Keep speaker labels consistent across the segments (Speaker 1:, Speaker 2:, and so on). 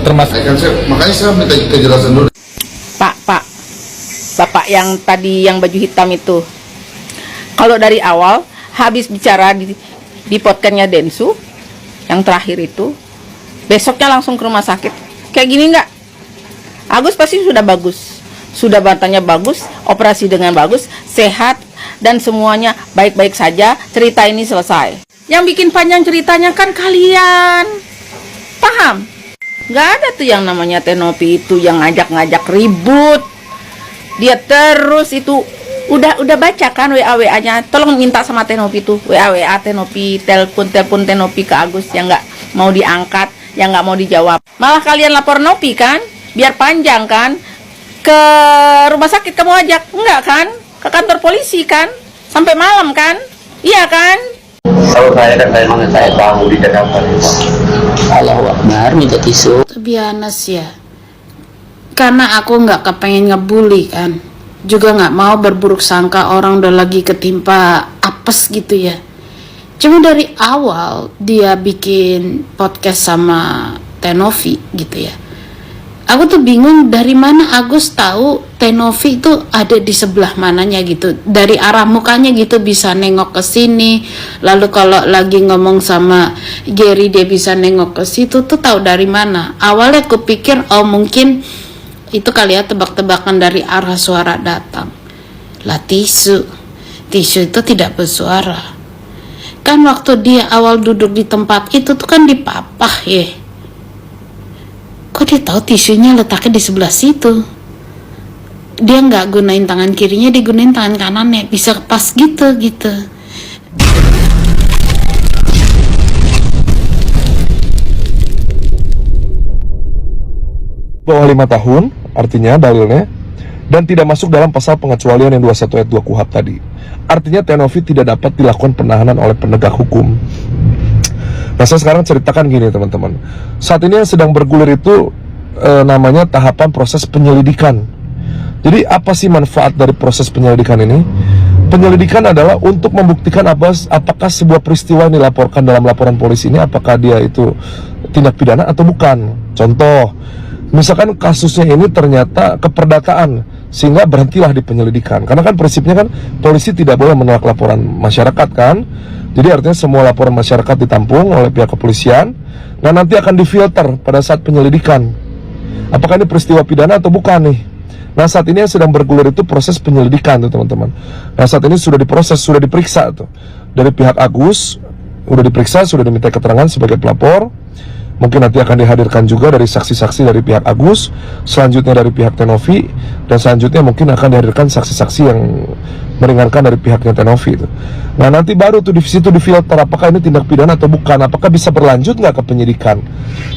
Speaker 1: Termasuk
Speaker 2: Makanya saya minta kejelasan dulu.
Speaker 3: Pak, Bapak yang tadi yang baju hitam itu, kalau dari awal habis bicara di podcastnya Densu yang terakhir itu, besoknya langsung ke rumah sakit, kayak gini nggak? Agus pasti sudah bagus, sudah batanya bagus, operasi dengan bagus, sehat, dan semuanya baik-baik saja, cerita ini selesai. Yang bikin panjang ceritanya kan kalian, paham? Nggak ada tuh yang namanya Tenopi itu yang ngajak-ngajak ribut. Dia terus itu udah baca kan WA-nya, tolong minta sama Tenopi tuh, WA Tenopi, telepon Tenopi ke Agus yang nggak mau diangkat, yang nggak mau dijawab. Malah kalian lapor Nopi kan, biar panjang kan. Ke rumah sakit kamu ajak, enggak kan? Ke kantor polisi kan, sampai malam kan, iya kan?
Speaker 4: Kalau saya kan saya tahu di Jakarta.
Speaker 1: Allahu Akbar, minta tisu.
Speaker 5: Biasa ya, karena aku nggak kepengen ngebully kan, juga nggak mau berburuk sangka orang udah lagi ketimpa apes gitu ya. Cuma dari awal dia bikin podcast sama Tenovi gitu ya, aku tuh bingung dari mana Agus tahu Tenovi itu ada di sebelah mananya gitu, dari arah mukanya gitu bisa nengok ke sini, lalu kalau lagi ngomong sama Gary dia bisa nengok ke situ, tuh tahu dari mana? Awalnya aku pikir oh mungkin itu kali ya tebak-tebakan dari arah suara datang. Lah tisu itu tidak bersuara. Kan waktu dia awal duduk di tempat itu tuh kan dipapah ya. Kok dia tahu tisunya letaknya di sebelah situ? Dia nggak gunain tangan kirinya, dia gunain tangan kanannya, bisa pas gitu.
Speaker 6: Bawah 5 tahun, artinya dalilnya, dan tidak masuk dalam pasal pengecualian yang 21 ayat 2 KUHP tadi. Artinya Tenovi tidak dapat dilakukan penahanan oleh penegak hukum. Nah, saya sekarang ceritakan gini teman-teman. Saat ini yang sedang bergulir itu namanya tahapan proses penyelidikan. Jadi apa sih manfaat dari proses penyelidikan ini? Penyelidikan adalah untuk membuktikan apakah sebuah peristiwa yang dilaporkan dalam laporan polisi ini, apakah dia itu tindak pidana atau bukan. Contoh, misalkan kasusnya ini ternyata keperdataan, sehingga berhentilah di penyelidikan. Karena kan prinsipnya kan polisi tidak boleh menolak laporan masyarakat kan. Jadi artinya semua laporan masyarakat ditampung oleh pihak kepolisian. Nah nanti akan difilter pada saat penyelidikan, apakah ini peristiwa pidana atau bukan nih. Nah saat ini yang sedang bergulir itu proses penyelidikan tuh teman-teman. Nah saat ini sudah diproses, sudah diperiksa tuh dari pihak Agus, sudah diperiksa, sudah diminta keterangan sebagai pelapor. Mungkin nanti akan dihadirkan juga dari saksi-saksi dari pihak Agus, selanjutnya dari pihak Tenovi, dan selanjutnya mungkin akan dihadirkan saksi-saksi yang meringankan dari pihaknya Tenovi itu. Nah nanti baru tuh di situ difilter apakah ini tindak pidana atau bukan, apakah bisa berlanjut nggak ke penyidikan.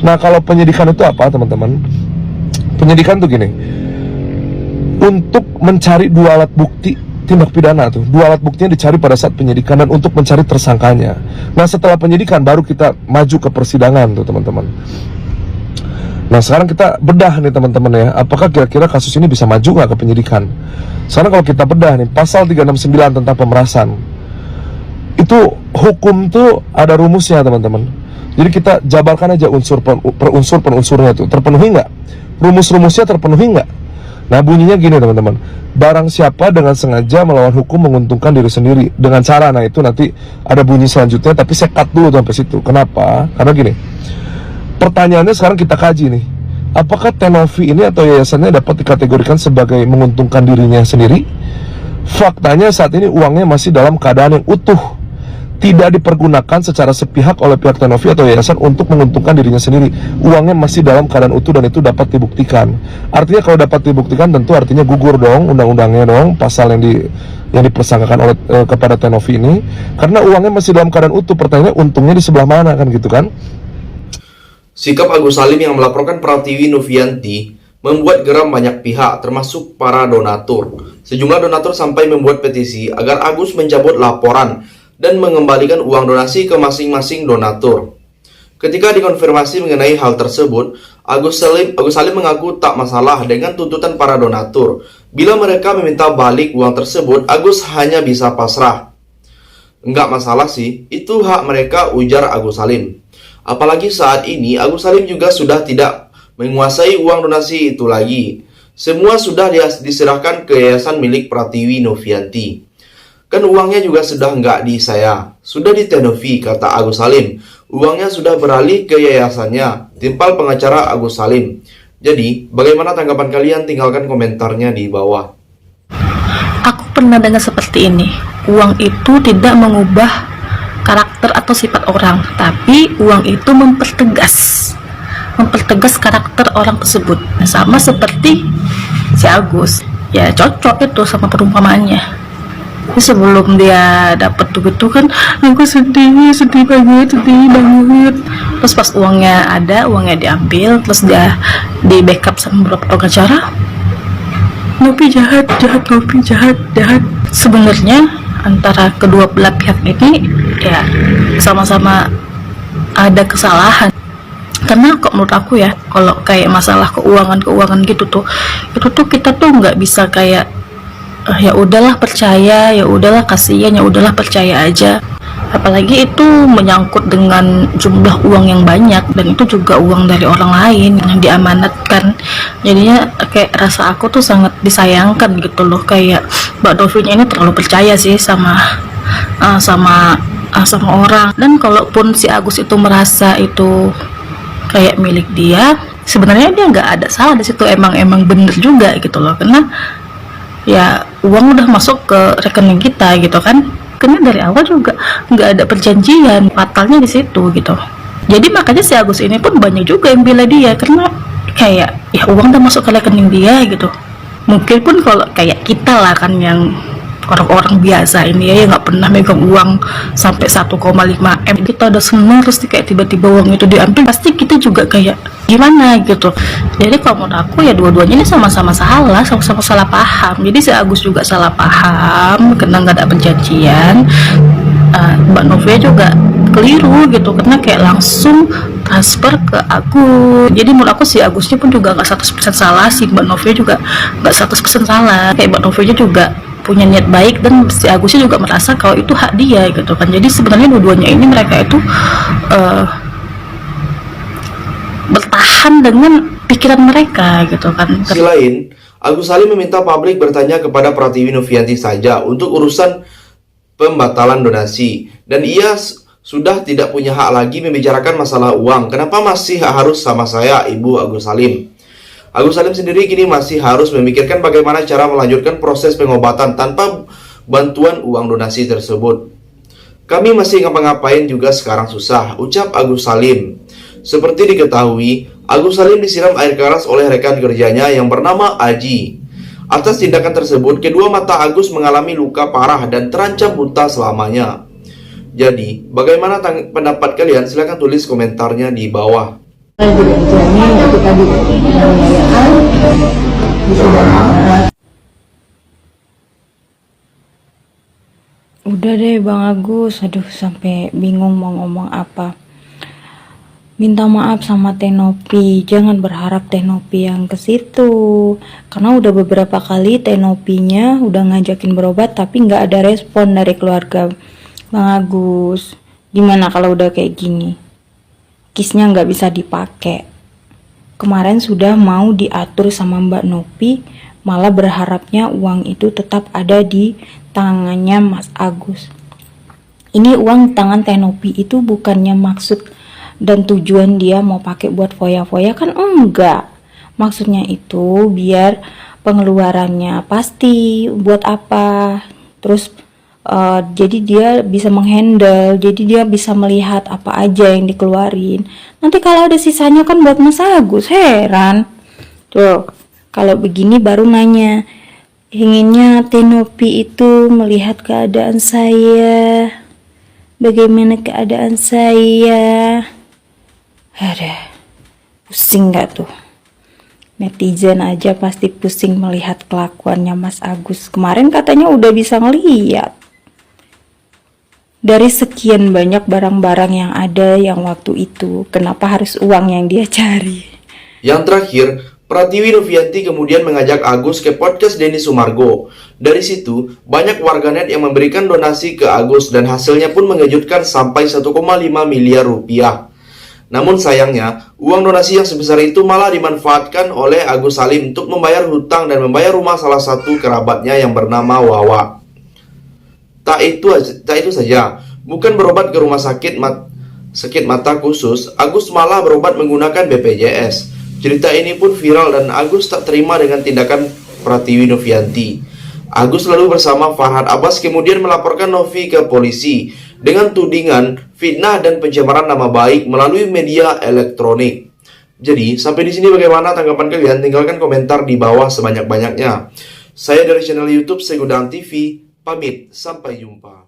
Speaker 6: Nah kalau penyidikan itu apa teman-teman? Penyidikan tuh gini, untuk mencari dua alat bukti tindak pidana tuh, dua alat buktinya dicari pada saat penyidikan dan untuk mencari tersangkanya. Nah setelah penyidikan baru kita maju ke persidangan tuh teman-teman. Nah sekarang kita bedah nih teman-teman ya, apakah kira-kira kasus ini bisa maju nggak ke penyidikan. Sekarang kalau kita bedah nih, pasal 369 tentang pemerasan, itu hukum tuh ada rumusnya teman-teman. Jadi kita jabarkan aja unsur per unsur penunsurnya tuh, terpenuhi nggak? Rumus-rumusnya terpenuhi nggak? Nah bunyinya gini teman-teman, barang siapa dengan sengaja melawan hukum menguntungkan diri sendiri dengan cara, nah itu nanti ada bunyi selanjutnya, tapi saya cut dulu sampai situ. Kenapa? Karena gini, pertanyaannya sekarang kita kaji nih, apakah Tenovi ini atau yayasannya dapat dikategorikan sebagai menguntungkan dirinya sendiri? Faktanya saat ini uangnya masih dalam keadaan yang utuh, tidak dipergunakan secara sepihak oleh pihak Tenovi atau yayasan untuk menguntungkan dirinya sendiri. Uangnya masih dalam keadaan utuh dan itu dapat dibuktikan. Artinya kalau dapat dibuktikan tentu artinya gugur dong undang-undangnya dong, pasal yang dipersangkakan oleh kepada Tenovi ini, karena uangnya masih dalam keadaan utuh. Pertanyaannya untungnya di sebelah mana kan gitu kan?
Speaker 7: Sikap Agus Salim yang melaporkan Pratiwi Novianti membuat geram banyak pihak termasuk para donatur. Sejumlah donatur sampai membuat petisi agar Agus mencabut laporan dan mengembalikan uang donasi ke masing-masing donatur. Ketika dikonfirmasi mengenai hal tersebut, Agus Salim mengaku tak masalah dengan tuntutan para donatur. Bila mereka meminta balik uang tersebut, Agus hanya bisa pasrah. Enggak masalah sih, itu hak mereka, ujar Agus Salim. Apalagi saat ini Agus Salim juga sudah tidak menguasai uang donasi itu lagi. Semua sudah diserahkan ke yayasan milik Pratiwi Novianti. Kan uangnya juga sudah nggak di saya, sudah di Tenovi, kata Agus Salim. Uangnya sudah beralih ke yayasannya, timpal pengacara Agus Salim. Jadi, bagaimana tanggapan kalian? Tinggalkan komentarnya di bawah.
Speaker 8: Aku pernah dengar seperti ini. Uang itu tidak mengubah karakter atau sifat orang, tapi uang itu mempertegas karakter orang tersebut. Sama seperti si Agus, ya cocok itu sama perumpamaannya. Jadi sebelum dia dapat duit itu kan, aku sedih banget. Terus pas uangnya ada, uangnya diambil, terus dia di backup sama beberapa pengacara. Novi jahat. Sebenarnya antara kedua belah pihak ini ya sama-sama ada kesalahan. Karena kok menurut aku ya, kalau kayak masalah keuangan gitu tuh, itu tuh kita tuh nggak bisa kayak ya udahlah percaya, ya udahlah kasihan, ya udahlah percaya aja. Apalagi itu menyangkut dengan jumlah uang yang banyak, dan itu juga uang dari orang lain yang diamanatkan. Jadinya kayak rasa aku tuh sangat disayangkan gitu loh, kayak Mbak Novinya ini terlalu percaya sih sama orang. Dan kalaupun si Agus itu merasa itu kayak milik dia, sebenarnya dia nggak ada salah di situ, emang bener juga gitu loh, karena ya uang udah masuk ke rekening kita gitu kan. Karena dari awal juga nggak ada perjanjian, fatalnya di situ gitu. Jadi makanya si Agus ini pun banyak juga yang bela dia, karena kayak ya uang udah masuk ke rekening dia gitu. Mungkin pun kalau kayak kita lah kan, yang orang-orang biasa ini ya, yang nggak pernah megang uang sampai 1,5 M, kita udah seneng, terus kayak tiba-tiba uang itu diambil, pasti kita juga kayak gimana gitu. Jadi kalau menurut aku ya dua-duanya ini sama-sama salah, sama-sama salah paham. Jadi si Agus juga salah paham karena nggak ada perjanjian. Mbak Novia juga keliru gitu, karena kayak langsung transfer ke Agus. Jadi menurut aku si Agusnya pun juga nggak 100% salah, si Mbak Novia juga nggak 100% salah. Kayak Mbak Novia juga punya niat baik, dan si Agusnya juga merasa kalau itu hak dia gitu kan. Jadi sebenarnya dua-duanya ini mereka itu bertahan dengan pikiran mereka gitu kan.
Speaker 7: Di sisi lain, Agus Salim meminta publik bertanya kepada Pratiwi Novianti saja untuk urusan pembatalan donasi, dan ia sudah tidak punya hak lagi membicarakan masalah uang. Kenapa masih harus sama saya, Ibu Agus Salim? Agus Salim sendiri kini masih harus memikirkan bagaimana cara melanjutkan proses pengobatan tanpa bantuan uang donasi tersebut. Kami masih ngapa-ngapain juga sekarang susah, ucap Agus Salim. Seperti diketahui, Agus Salim disiram air keras oleh rekan kerjanya yang bernama Aji. Atas tindakan tersebut, kedua mata Agus mengalami luka parah dan terancam buta selamanya. Jadi, bagaimana pendapat kalian? Silahkan tulis komentarnya di bawah.
Speaker 9: Udah deh Bang Agus, aduh sampai bingung mau ngomong apa. Minta maaf sama Tenopi, jangan berharap Tenopi yang ke situ. Karena udah beberapa kali Tenopinya udah ngajakin berobat tapi nggak ada respon dari keluarga Bang Agus. Gimana kalau udah kayak gini? Kisnya nggak bisa dipakai. Kemarin sudah mau diatur sama Mbak Nopi, malah berharapnya uang itu tetap ada di tangannya Mas Agus. Ini uang tangan Tenopi itu bukannya maksud dan tujuan dia mau pakai buat foya-foya, kan enggak. Maksudnya itu biar pengeluarannya pasti buat apa. Terus jadi dia bisa menghandle, jadi dia bisa melihat apa aja yang dikeluarin. Nanti kalau ada sisanya kan buat Mas Agus, heran. Tuh, kalau begini baru nanya. Inginnya Tenopi itu melihat keadaan saya. Bagaimana keadaan saya? Ada pusing gak tuh? Netizen aja pasti pusing melihat kelakuannya Mas Agus. Kemarin katanya udah bisa ngeliat. Dari sekian banyak barang-barang yang ada yang waktu itu, kenapa harus uang yang dia cari?
Speaker 7: Yang terakhir, Pratiwi Novianti kemudian mengajak Agus ke podcast Denny Sumargo. Dari situ, banyak warganet yang memberikan donasi ke Agus dan hasilnya pun mengejutkan sampai 1,5 miliar rupiah. Namun sayangnya, uang donasi yang sebesar itu malah dimanfaatkan oleh Agus Salim untuk membayar hutang dan membayar rumah salah satu kerabatnya yang bernama Wawa. Tak itu saja, bukan berobat ke rumah sakit mata khusus, Agus malah berobat menggunakan BPJS. Cerita ini pun viral dan Agus tak terima dengan tindakan Pratiwi Novianti. Agus lalu bersama Farhad Abbas kemudian melaporkan Novi ke polisi dengan tudingan fitnah dan pencemaran nama baik melalui media elektronik. Jadi, sampai di sini bagaimana tanggapan kalian? Tinggalkan komentar di bawah sebanyak-banyaknya. Saya dari channel YouTube Segudang TV, pamit, sampai jumpa.